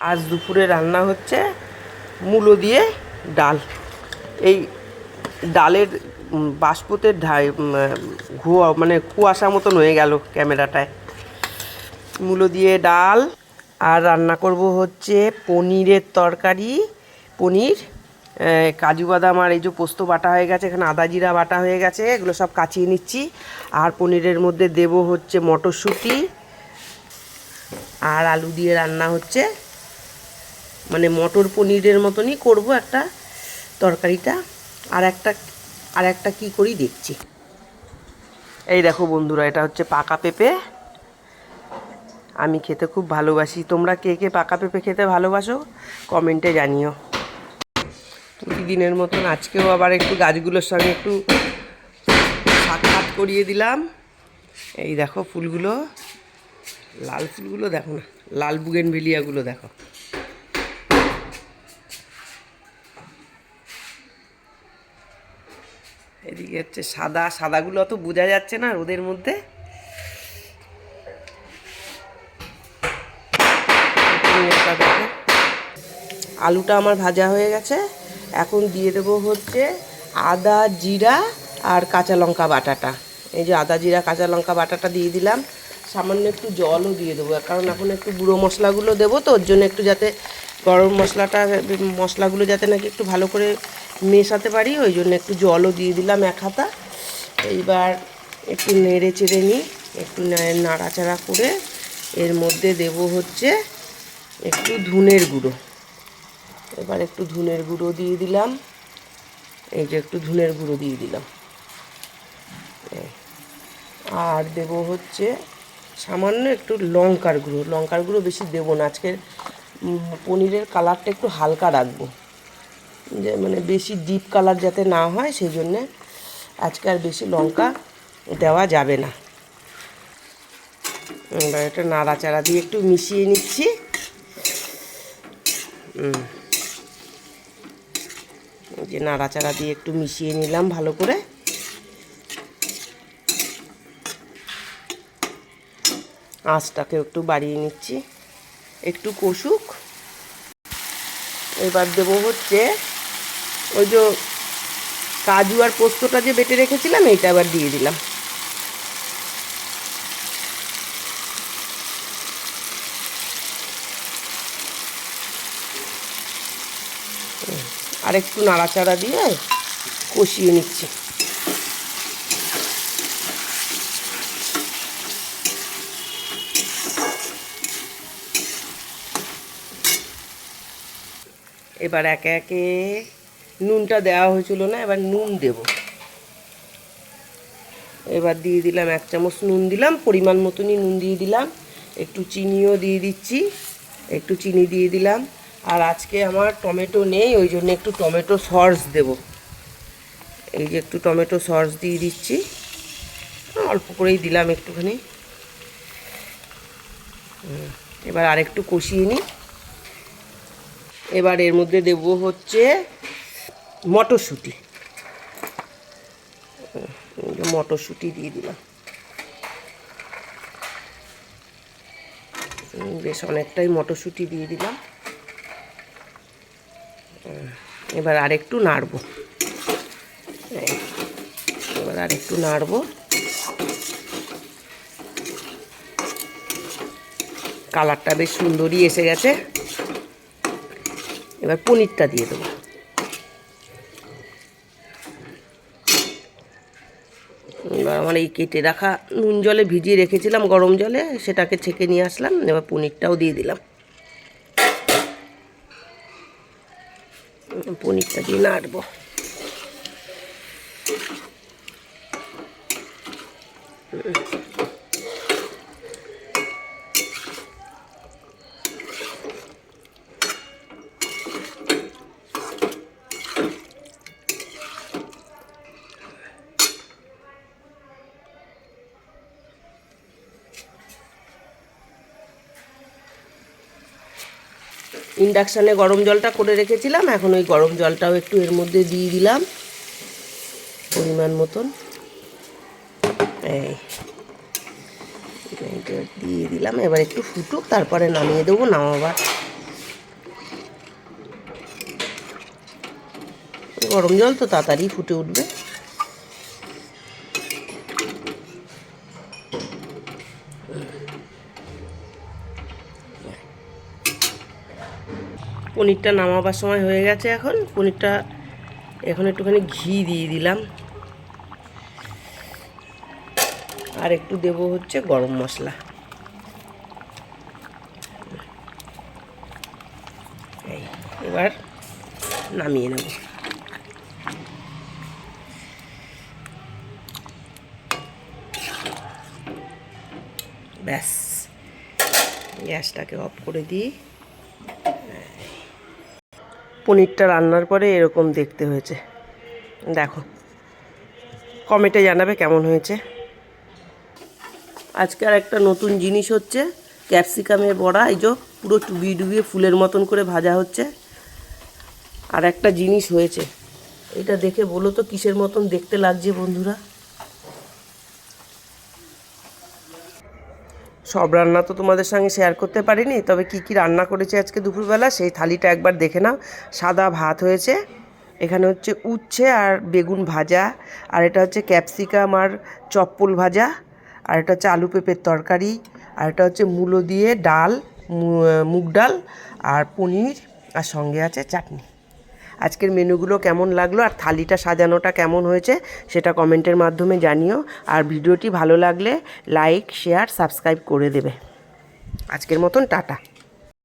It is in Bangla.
আজ দুপুরে রান্না হচ্ছে মূলো দিয়ে ডাল। এই ডালের বাষ্পতের মানে কুয়াশা মতন হয়ে গেল ক্যামেরাটায়। মূলো দিয়ে ডাল। আর রান্না করব হচ্ছে পনিরের তরকারি। পনির, কাজু বাদাম আর এই যে পোস্ত বাটা হয়ে গেছে, এখানে আদা জিরা বাটা হয়ে গেছে, এগুলো সব কাচিয়ে নিচ্ছি। আর পনিরের মধ্যে দেব হচ্ছে মটরশুঁটি আর আলু দিয়ে রান্না হচ্ছে, মানে মটর পনিরের মতনই করব একটা তরকারিটা। আর একটা কী করি দেখছি। এই দেখো বন্ধুরা, এটা হচ্ছে পাকা পেঁপে। আমি খেতে খুব ভালোবাসি। তোমরা কে কে পাকা পেঁপে খেতে ভালোবাসো কমেন্টে জানিও। প্রতিদিনের মতন আজকেও আবার একটু গাছগুলোর সঙ্গে একটু সাক্ষাৎ করিয়ে দিলাম। এই দেখো ফুলগুলো, লাল ফুলগুলো দেখো না, লাল বুগেনভেলিয়াগুলো দেখো। এদিকে হচ্ছে সাদা, সাদাগুলো অত বোঝা যাচ্ছে না রোদের মধ্যে। আলুটা আমার ভাজা হয়ে গেছে। এখন দিয়ে দেবো হচ্ছে আদা জিরা আর কাঁচা লঙ্কা বাটাটা। এই যে আদা জিরা কাঁচা লঙ্কা বাটাটা দিয়ে দিলাম। সামান্য একটু জলও দিয়ে দেবো, কারণ এখন একটু গুঁড়ো মশলাগুলো দেবো, তো ওর জন্য একটু যাতে গরম মশলাগুলো যাতে নাকি একটু ভালো করে মেশাতে পারি, ওই জন্য একটু জলও দিয়ে দিলাম এক হাতা। এইবার একটু নেড়ে চেড়ে নিই, একটু নাড়াচাড়া করে এর মধ্যে দেব হচ্ছে একটু ধনের গুঁড়ো। এবার একটু ধনের গুঁড়ো দিয়ে দিলাম। এই যে একটু ধনের গুঁড়ো দিয়ে দিলাম। আর দেব হচ্ছে সামান্য একটু লঙ্কার গুঁড়ো বেশি দেবো না। আজকের পনিরের কালারটা একটু হালকা রাখবো, যে মানে বেশি ডিপ কালার যাতে না হয়, সেই জন্যে আজকে আর বেশি লঙ্কা দেওয়া যাবে না। এবার এটা নাড়াচাড়া দিয়ে একটু মিশিয়ে নিচ্ছি। যে নাড়াচাড়া দিয়ে একটু মিশিয়ে নিলাম ভালো করে। আঁচটাকে একটু বাড়িয়ে নিচ্ছি, একটু কষুক। এবার দেবো হচ্ছে ওই যে কাজু আর পোস্তটা যে বেটে রেখেছিলাম, এইটা আবার দিয়ে দিলাম। আর একটু নাড়াচাড়া দিয়ে কষিয়ে নিচ্ছি। এবার একে একে নুনটা দেওয়া হয়েছিল না, এবার নুন দেব। এবার দিয়ে দিলাম 1 চামচ নুন দিলাম, পরিমাণ মতনই নুন দিয়ে দিলাম। একটু চিনিও দিয়ে দিচ্ছি, একটু চিনি দিয়ে দিলাম। আর আজকে আমার টমেটো নেই, ওই জন্য একটু টমেটো সস দেব। এই যে একটু টমেটো সস দিয়ে দিচ্ছি, অল্প করেই দিলাম একটুখানি। এবার আর একটু কষিয়ে নিই। এবার এর মধ্যে দেব হচ্ছে মটরশুঁটি। মটরশুঁটি দিয়ে দিলাম, বেশ অনেকটাই মটরশুঁটি দিয়ে দিলাম। এবার আরেকটু নাড়ব, কালারটা বেশ সুন্দরই এসে গেছে। এবার পনিরটা দিয়ে দেবো। এবার আমার এই কেটে রাখা নুন জলে ভিজিয়ে রেখেছিলাম, গরম জলে, সেটাকে ছেঁকে নিয়ে আসলাম। এবার পনিরটাও দিয়ে দিলাম। পনিরটা দিয়ে নাড়বো। ইন্ডাকশানে গরম জলটা করে রেখেছিলাম, এখন ওই গরম জলটাও একটু এর মধ্যে দিয়ে দিলাম পরিমাণ মতন। এইটা দিয়ে দিলাম। এবার একটু ফুটুক, তারপরে নামিয়ে দেবো। নামাবার গরম জল তো তাড়াতাড়ি ফুটে উঠবে। পনিরটা নামাবার সময় হয়ে গেছে। এখন একটুখানি ঘি দিয়ে দিলাম, আর একটু দেব হচ্ছে গরম মশলা। এবার নামিয়ে নেব। ব্যাস, গ্যাসটাকে অফ করে দিই। পনিরটা রান্নার পরে এরকম দেখতে হয়েছে, দেখো। কমেন্টে জানাবে কেমন হয়েছে। আজকে আর একটা নতুন জিনিস হচ্ছে ক্যাপসিকামের বড়া। এই যে পুরো ডুবিয়ে ডুবিয়ে ফুলের মতন করে ভাজা হচ্ছে। আর একটা জিনিস হয়েছে, এটা দেখে বলো তো কিসের মতন দেখতে লাগছে বন্ধুরা। সব রান্না তো তোমাদের সঙ্গে শেয়ার করতে পারিনি, তবে কি কি রান্না করেছে আজকে দুপুরবেলা সেই থালিটা একবার দেখে নাও। সাদা ভাত হয়েছে, এখানে হচ্ছে উচ্ছে আর বেগুন ভাজা, আর এটা হচ্ছে ক্যাপসিকাম আর চপ্পল ভাজা, আর এটা হচ্ছে আলু পেঁপের তরকারি, আর এটা হচ্ছে মূলো দিয়ে ডাল, মুগ ডাল আর পনির, আর সঙ্গে আছে চাটনি। আজকের মেনুগুলো কেমন লাগলো আর থালিটা সাজানোটা কেমন হয়েছে সেটা কমেন্টের মাধ্যমে জানিও। আর ভিডিওটি ভালো লাগলে লাইক, শেয়ার, সাবস্ক্রাইব করে দেবে। আজকের মতন টাটা।